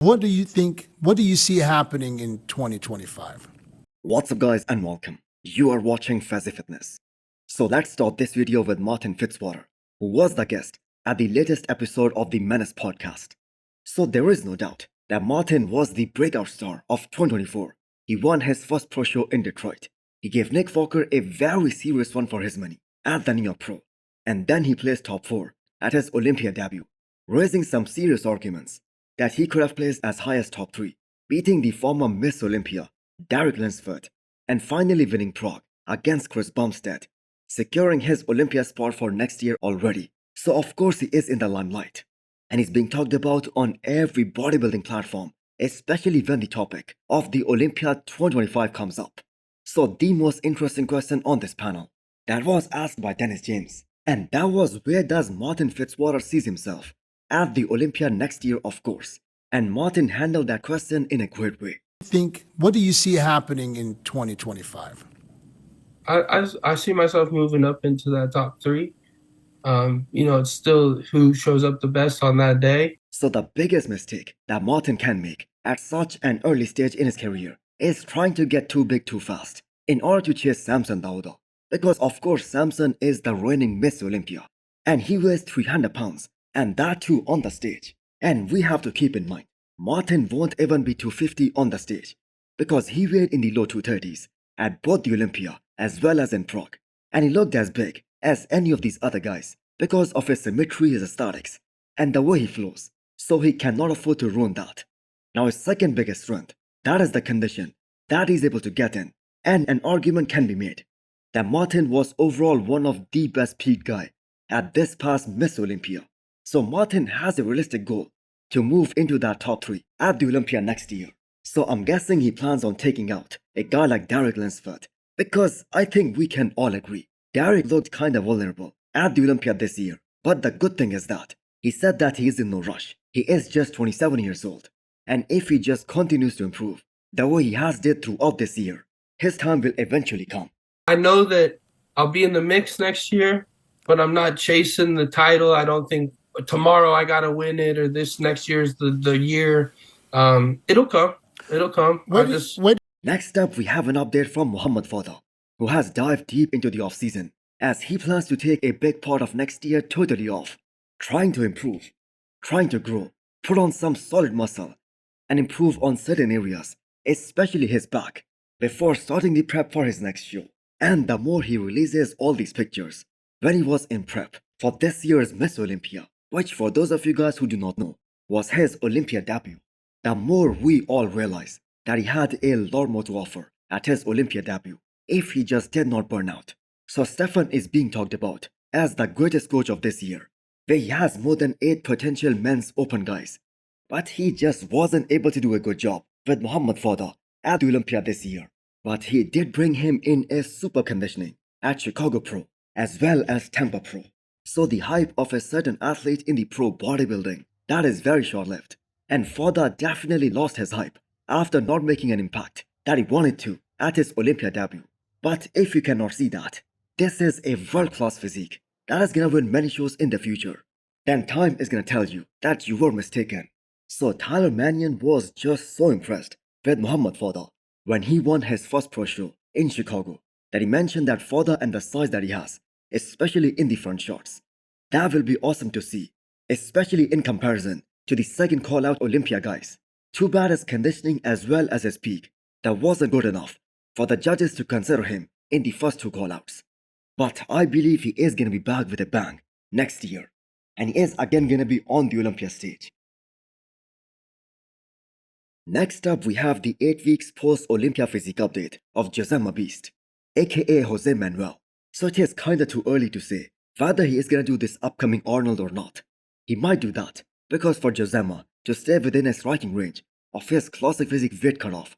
What do you think? What do you see happening in 2025? What's up guys and welcome. You are watching Fazi Fitness. So let's start this video with Martin-Fitzwater, who was the guest at the latest episode of the Menace podcast. So there is no doubt that Martin was the breakout star of 2024. He won his first pro show in Detroit. He gave Nick Walker a very serious run for his money at the New York Pro. And then he placed top 4 at his Olympia debut, raising some serious arguments that he could have placed as high as top 3, beating the former Miss Olympia, Derek Lunsford, and finally winning Prague against Chris Bumstead, securing his Olympia spot for next year already. So of course he is in the limelight, and he's being talked about on every bodybuilding platform, especially when the topic of the Olympia 2025 comes up. So the most interesting question on this panel that was asked by Dennis James, and that was, where does Martin-Fitzwater sees himself at the Olympia next year, of course. And Martin handled that question in a great way. What do you see happening in 2025? I see myself moving up into that top 3. It's still who shows up the best on that day. So the biggest mistake that Martin can make at such an early stage in his career is trying to get too big too fast in order to chase Samson Dauda. Because of course Samson is the reigning Miss Olympia, and he weighs 300 pounds, and that too on the stage. And we have to keep in mind, Martin won't even be 250 on the stage, because he weighed in the low 230s at both the Olympia as well as in Prague, and he looked as big as any of these other guys because of his symmetry, his aesthetics, and the way he flows, so he cannot afford to ruin that. Now his second biggest strength, that is the condition that he's able to get in, and an argument can be made that Martin was overall one of the best peak guy at this past Miss Olympia. So Martin has a realistic goal to move into that top 3 at the Olympia next year. So I'm guessing he plans on taking out a guy like Derek Lunsford, because I think we can all agree Derek looked kinda vulnerable at the Olympia this year. But the good thing is that he said that he is in no rush. He is just 27 years old, and if he just continues to improve the way he has did throughout this year, his time will eventually come. I know that I'll be in the mix next year, but I'm not chasing the title. I don't think tomorrow I gotta win it or this next year's the year. It'll come. It'll come. Next up, we have an update from Arnold Foda, who has dived deep into the off-season, as he plans to take a big part of next year totally off, trying to improve, trying to grow, put on some solid muscle, and improve on certain areas, especially his back, before starting the prep for his next show. And the more he releases all these pictures when he was in prep for this year's Miss Olympia, which for those of you guys who do not know, was his Olympia debut, the more we all realize that he had a lot more to offer at his Olympia debut if he just did not burn out. So Stefan is being talked about as the greatest coach of this year, where he has more than 8 potential men's open guys. But he just wasn't able to do a good job with Arnold Foda at the Olympia this year. But he did bring him in a super conditioning at Chicago Pro as well as Tampa Pro. So the hype of a certain athlete in the pro bodybuilding, that is very short-lived. And Foda definitely lost his hype after not making an impact that he wanted to at his Olympia debut. But if you cannot see that, this is a world-class physique that is gonna win many shows in the future, then time is gonna tell you that you were mistaken. So Tyler Mannion was just so impressed with Arnold Foda when he won his first pro show in Chicago, that he mentioned that Foda and the size that he has, especially in the front shots, that will be awesome to see, especially in comparison to the second call-out Olympia guys. Too bad his conditioning as well as his peak, that wasn't good enough for the judges to consider him in the first 2 call-outs. But I believe he is gonna be back with a bang next year, and he is again gonna be on the Olympia stage. Next up, we have the 8 weeks post-Olympia physique update of Josema Beast, aka Jose Manuel. So it is kinda too early to say whether he is gonna do this upcoming Arnold or not. He might do that, because for Josema to stay within a striking range of his classic physique weight cutoff,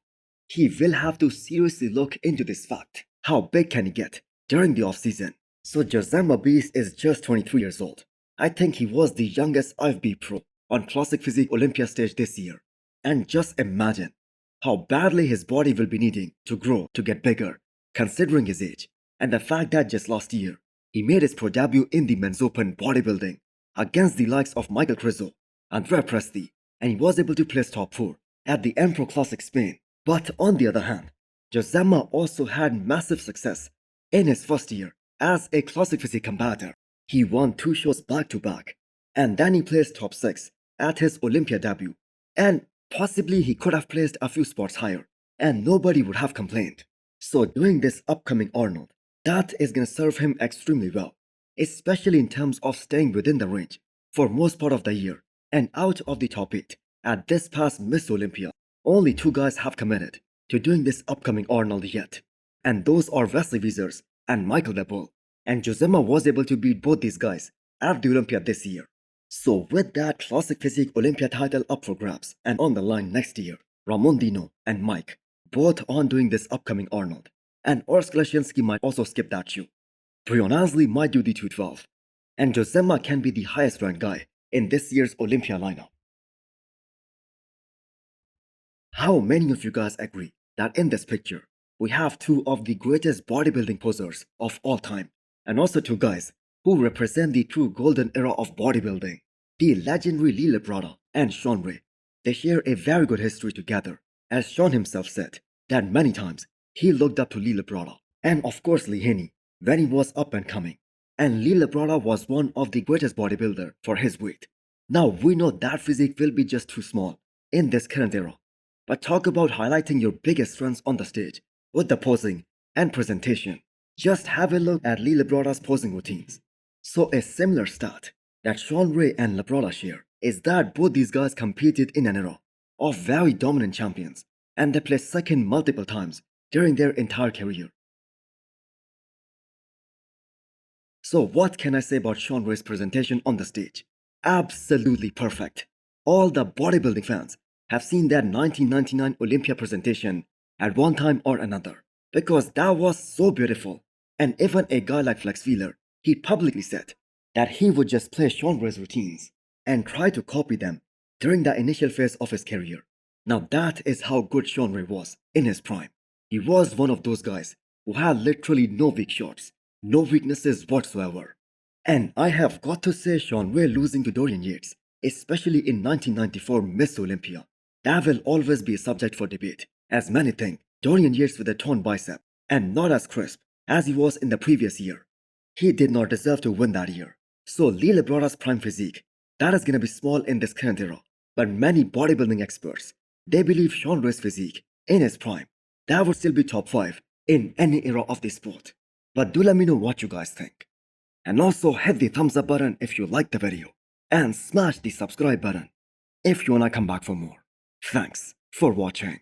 he will have to seriously look into this fact. How big can he get during the off-season? So Josema Beast is just 23 years old. I think he was the youngest IFB pro on classic physique Olympia stage this year. And just imagine how badly his body will be needing to grow to get bigger, considering his age, and the fact that just last year, he made his pro debut in the men's open bodybuilding against the likes of Michael Crizo, Andrea Presti, and he was able to place top 4 at the Empro Classic Spain. But on the other hand, Josema also had massive success in his first year as a classic physique competitor. He won 2 shows back to back, and then he placed top 6 at his Olympia debut, and possibly he could have placed a few spots higher, and nobody would have complained. So doing this upcoming Arnold, that is going to serve him extremely well, especially in terms of staying within the range for most part of the year and out of the top 8 at this past Miss Olympia. Only 2 guys have committed to doing this upcoming Arnold yet, and those are Wesley Wiesers and Michael De Bull, and Josema was able to beat both these guys at the Olympia this year. So with that classic physique Olympia title up for grabs and on the line next year, Ramon Dino and Mike both on doing this upcoming Arnold, and Urs Glashinsky might also skip that shoe. Brian Ansley might do the 212, and Josema can be the highest ranked guy in this year's Olympia lineup. How many of you guys agree that in this picture, we have 2 of the greatest bodybuilding posers of all time, and also 2 guys who represent the true golden era of bodybuilding, the legendary Lee Labrada and Shawn Ray? They share a very good history together, as Shawn himself said that many times he looked up to Lee Labrada, and of course Lee Haney when he was up and coming, and Lee Labrada was one of the greatest bodybuilder for his weight. Now we know that physique will be just too small in this current era, but talk about highlighting your biggest strengths on the stage with the posing and presentation. Just have a look at Lee Labrada's posing routines. So a similar stat that Shawn Ray and Labrada share is that both these guys competed in an era of very dominant champions, and they placed second multiple times during their entire career. So what can I say about Shawn Ray's presentation on the stage? Absolutely perfect. All the bodybuilding fans have seen that 1999 Olympia presentation at one time or another, because that was so beautiful. And even a guy like Flex Wheeler, he publicly said that he would just play Shawn Ray's routines and try to copy them during the initial phase of his career. Now that is how good Shawn Ray was in his prime. He was one of those guys who had literally no weak shots, no weaknesses whatsoever. And I have got to say, Shawn Ray losing to Dorian Yates, especially in 1994 Miss Olympia, that will always be a subject for debate, as many think Dorian Yates with a torn bicep and not as crisp as he was in the previous year, he did not deserve to win that year. So Lee Labrada's prime physique, that is going to be small in this current era, but many bodybuilding experts, they believe Shawn Ray's physique in his prime, that would still be top 5 in any era of the sport. But do let me know what you guys think. And also hit the thumbs up button if you liked the video, and smash the subscribe button if you wanna come back for more. Thanks for watching.